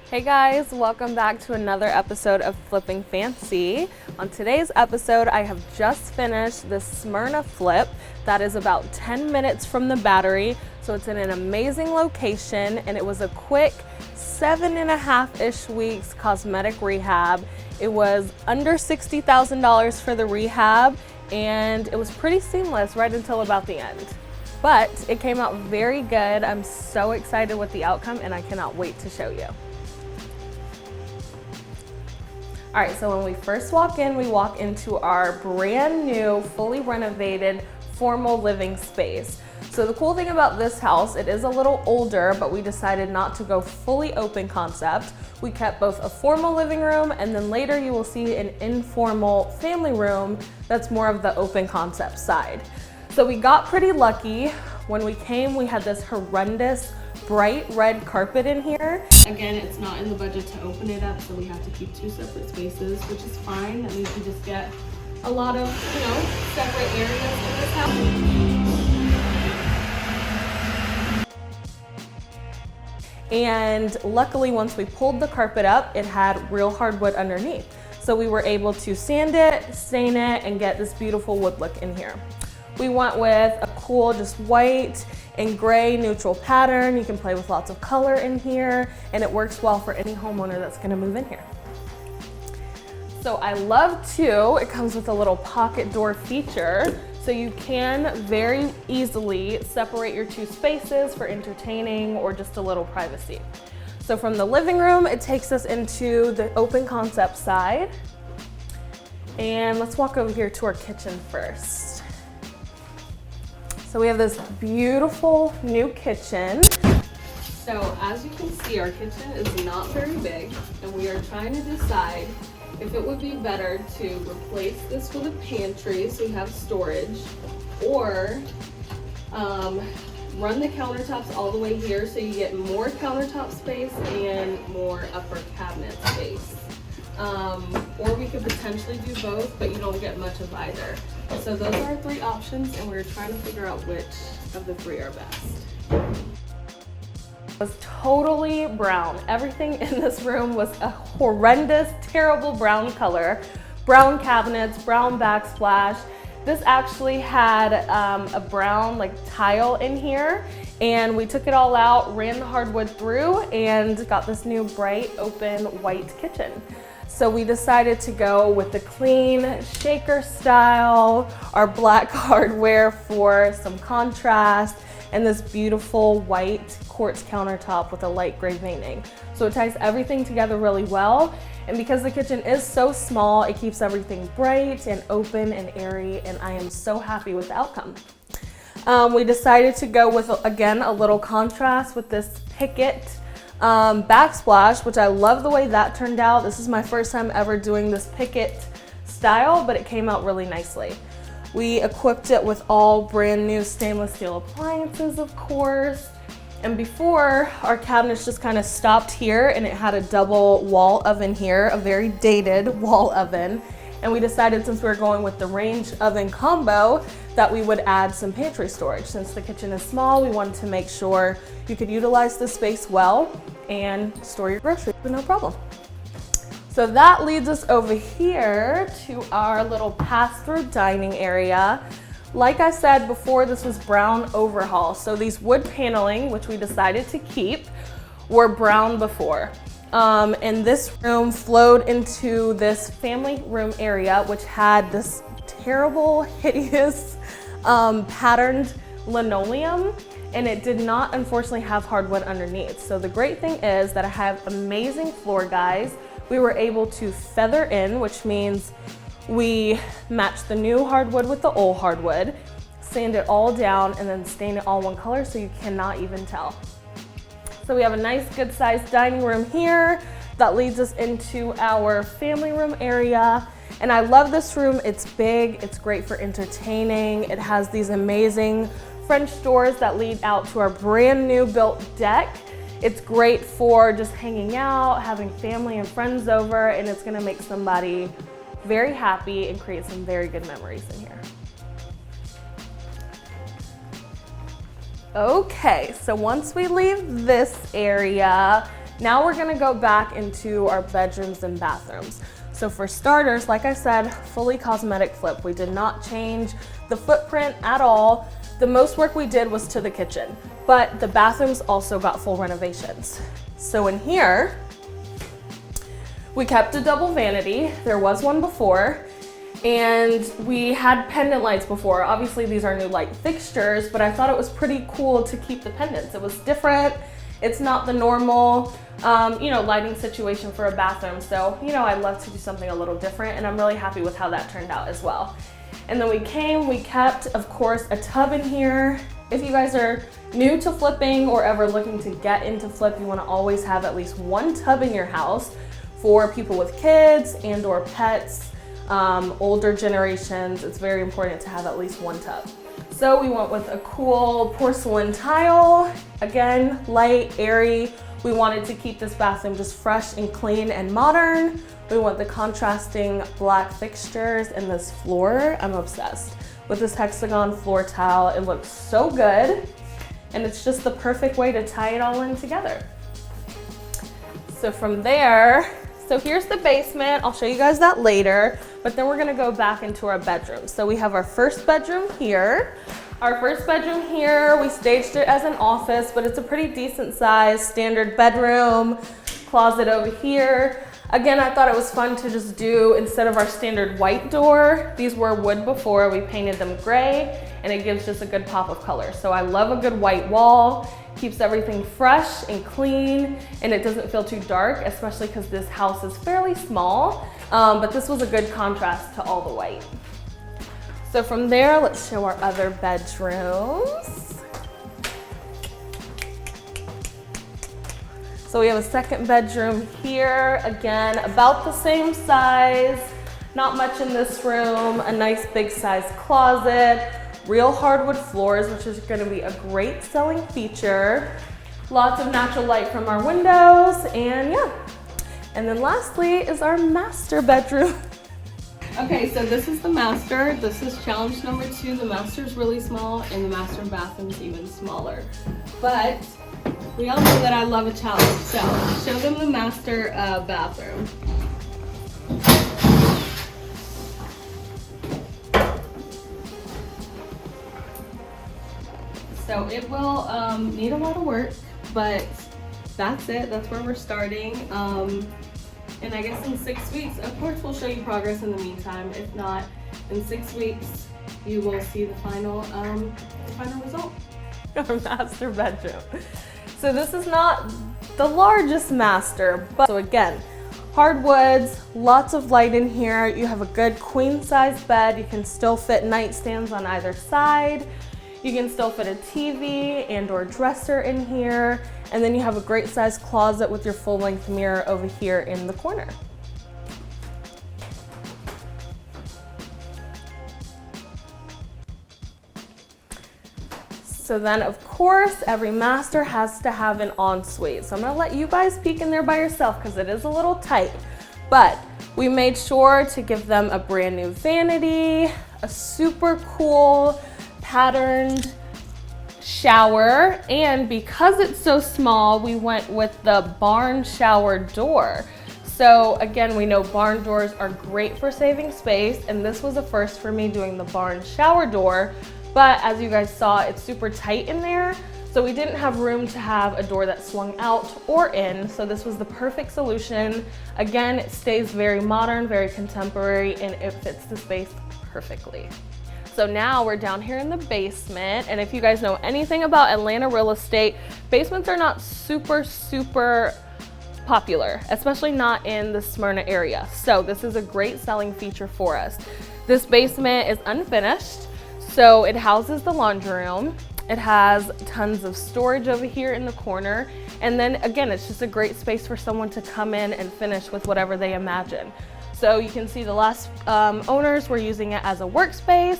Hey guys, welcome back to another episode of Flipping Fancy. On today's episode, I have just finished this Smyrna flip that is about 10 minutes from the Battery. So it's in an amazing location, and it was a quick 7.5-ish weeks cosmetic rehab. It was under $60,000 for the rehab, and it was pretty seamless right until about the end. But it came out very good. I'm so excited with the outcome, and I cannot wait to show you. All right, so when we first walk in, we walk into our brand new, fully renovated, formal living space. So the cool thing about this house, it is a little older, but we decided not to go fully open concept. We kept both a formal living room, and then later you will see an informal family room that's more of the open concept side. So we got pretty lucky. When we came, we had this horrendous bright red carpet in here. Again, it's not in the budget to open it up, so we have to keep two separate spaces, which is fine. That means we just get a lot of, separate areas in this house. And luckily, once we pulled the carpet up, it had real hardwood underneath. So we were able to sand it, stain it, and get this beautiful wood look in here. We went with a cool, just white and gray neutral pattern. You can play with lots of color in here, and it works well for any homeowner that's gonna move in here. So I love too, it comes with a little pocket door feature, so you can very easily separate your two spaces for entertaining or just a little privacy. So from the living room, it takes us into the open concept side. And let's walk over here to our kitchen first. So we have this beautiful new kitchen. So as you can see, our kitchen is not very big, and we are trying to decide if it would be better to replace this with a pantry so you have storage, or run the countertops all the way here so you get more countertop space and more upper cabinet space. Or we could potentially do both, but you don't get much of either. So those are our three options, and we're trying to figure out which of the three are best. It was totally brown. Everything in this room was a horrendous, terrible brown color. Brown cabinets, brown backsplash. This actually had a brown tile in here, and we took it all out, ran the hardwood through, and got this new bright open white kitchen. So we decided to go with the clean shaker style, our black hardware for some contrast, and this beautiful white quartz countertop with a light gray veining. So it ties everything together really well. And because the kitchen is so small, it keeps everything bright and open and airy, and I am so happy with the outcome. We decided to go with, again, a little contrast with this picket backsplash, which I love the way that turned out. This is my first time ever doing this picket style, but it came out really nicely. We equipped it with all brand new stainless steel appliances, of course. And before, our cabinets just kind of stopped here, and it had a double wall oven here, a very dated wall oven. And we decided, since we were going with the range oven combo, that we would add some pantry storage. Since the kitchen is small, we wanted to make sure you could utilize the space well and store your groceries with no problem. So that leads us over here to our little pass-through dining area. Like I said before, this was brown overhaul. So these wood paneling, which we decided to keep, were brown before. And this room flowed into this family room area, which had this terrible, hideous patterned linoleum, and it did not unfortunately have hardwood underneath. So the great thing is that I have amazing floor guys. We were able to feather in, which means we matched the new hardwood with the old hardwood, sand it all down, and then stain it all one color so you cannot even tell. So we have a nice good sized dining room here that leads us into our family room area. And I love this room. It's big, it's great for entertaining. It has these amazing French doors that lead out to our brand new built deck. It's great for just hanging out, having family and friends over, and it's gonna make somebody very happy and create some very good memories in here. Okay, so once we leave this area, Now we're gonna go back into our bedrooms and bathrooms. So for starters, like I said, fully cosmetic flip. We did not change the footprint at all. The most work we did was to the kitchen, but the bathrooms also got full renovations. So in here, we kept a double vanity. There was one before, and we had pendant lights before. Obviously these are new light fixtures, but I thought it was pretty cool to keep the pendants. It was different. It's not the normal, lighting situation for a bathroom. So, I love to do something a little different, and I'm really happy with how that turned out as well. And then we kept, of course, a tub in here. If you guys are new to flipping or ever looking to get into flip, you want to always have at least one tub in your house for people with kids and or pets, older generations. It's very important to have at least one tub. So we went with a cool porcelain tile. Again, light, airy. We wanted to keep this bathroom just fresh and clean and modern. We want the contrasting black fixtures and this floor. I'm obsessed with this hexagon floor tile. It looks so good, and it's just the perfect way to tie it all in together. So from there, so here's the basement. I'll show you guys that later, but then we're gonna go back into our bedroom. So we have our first bedroom here. Our first bedroom here, we staged it as an office, but it's a pretty decent size, standard bedroom, closet over here. Again, I thought it was fun to just do, instead of our standard white door, these were wood before, we painted them gray, and it gives just a good pop of color. So I love a good white wall, keeps everything fresh and clean, and it doesn't feel too dark, especially because this house is fairly small, but this was a good contrast to all the white. So from there, let's show our other bedrooms. So we have a second bedroom here. Again, about the same size, not much in this room, a nice big size closet, real hardwood floors, which is gonna be a great selling feature. Lots of natural light from our windows, and yeah. And then lastly is our master bedroom. Okay, so this is the master. This is challenge number 2. The master is really small, and the master bathroom is even smaller. But we all know that I love a challenge, so show them the master bathroom. So it will need a lot of work, but that's it. That's where we're starting. And I guess in 6 weeks, of course, we'll show you progress in the meantime. If not, in 6 weeks, you will see the final result. Our master bedroom. So this is not the largest master, but so again, hardwoods, lots of light in here. You have a good queen size bed. You can still fit nightstands on either side. You can still fit a TV and or dresser in here. And then you have a great size closet with your full length mirror over here in the corner. So then of course, every master has to have an ensuite. So I'm gonna let you guys peek in there by yourself because it is a little tight, but we made sure to give them a brand new vanity, a super cool patterned shower, and because it's so small, we went with the barn shower door. So again, we know barn doors are great for saving space, and this was a first for me doing the barn shower door, but as you guys saw, it's super tight in there, so we didn't have room to have a door that swung out or in, so this was the perfect solution. Again, it stays very modern, very contemporary, and it fits the space perfectly. So now we're down here in the basement, and if you guys know anything about Atlanta real estate, basements are not super popular, especially not in the Smyrna area. So this is a great selling feature for us. This basement is unfinished, so it houses the laundry room. It has tons of storage over here in the corner, and then again, it's just a great space for someone to come in and finish with whatever they imagine. So you can see the last owners were using it as a workspace.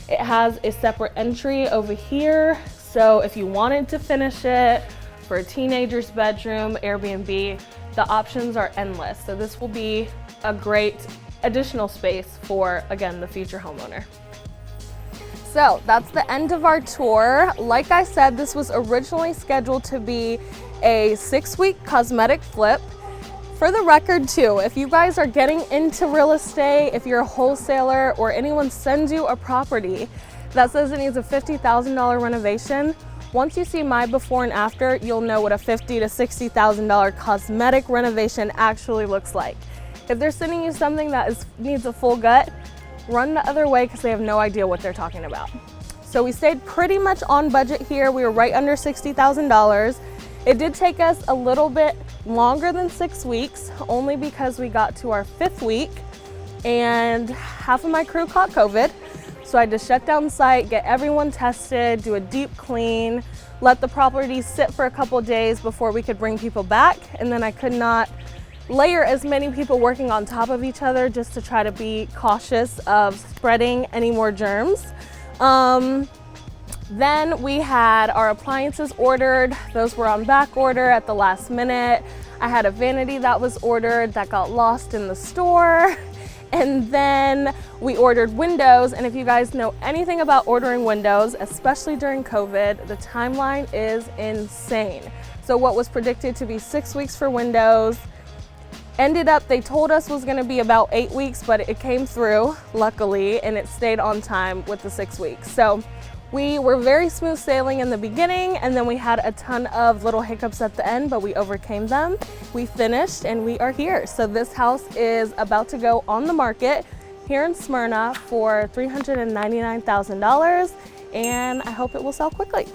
It has a separate entry over here. So if you wanted to finish it for a teenager's bedroom, Airbnb, the options are endless. So this will be a great additional space for, again, the future homeowner. So that's the end of our tour. Like I said, this was originally scheduled to be a 6-week cosmetic flip. For the record too, if you guys are getting into real estate, if you're a wholesaler or anyone sends you a property that says it needs a $50,000 renovation, once you see my before and after, you'll know what a $50,000 to $60,000 cosmetic renovation actually looks like. If they're sending you something that needs a full gut, run the other way because they have no idea what they're talking about. So we stayed pretty much on budget here. We were right under $60,000. It did take us a little bit longer than 6 weeks, only because we got to our 5th week and half of my crew caught COVID. So I had to shut down the site, get everyone tested, do a deep clean, let the property sit for a couple days before we could bring people back. And then I could not layer as many people working on top of each other just to try to be cautious of spreading any more germs. Then we had our appliances ordered. Those were on back order at the last minute. I had a vanity that was ordered that got lost in the store. And then we ordered windows. And if you guys know anything about ordering windows, especially during COVID, the timeline is insane. So what was predicted to be 6 weeks for windows ended up, they told us was going to be about 8 weeks, but it came through luckily, and it stayed on time with the 6 weeks. So we were very smooth sailing in the beginning, and then we had a ton of little hiccups at the end, but we overcame them. We finished and we are here. So this house is about to go on the market here in Smyrna for $399,000, and I hope it will sell quickly.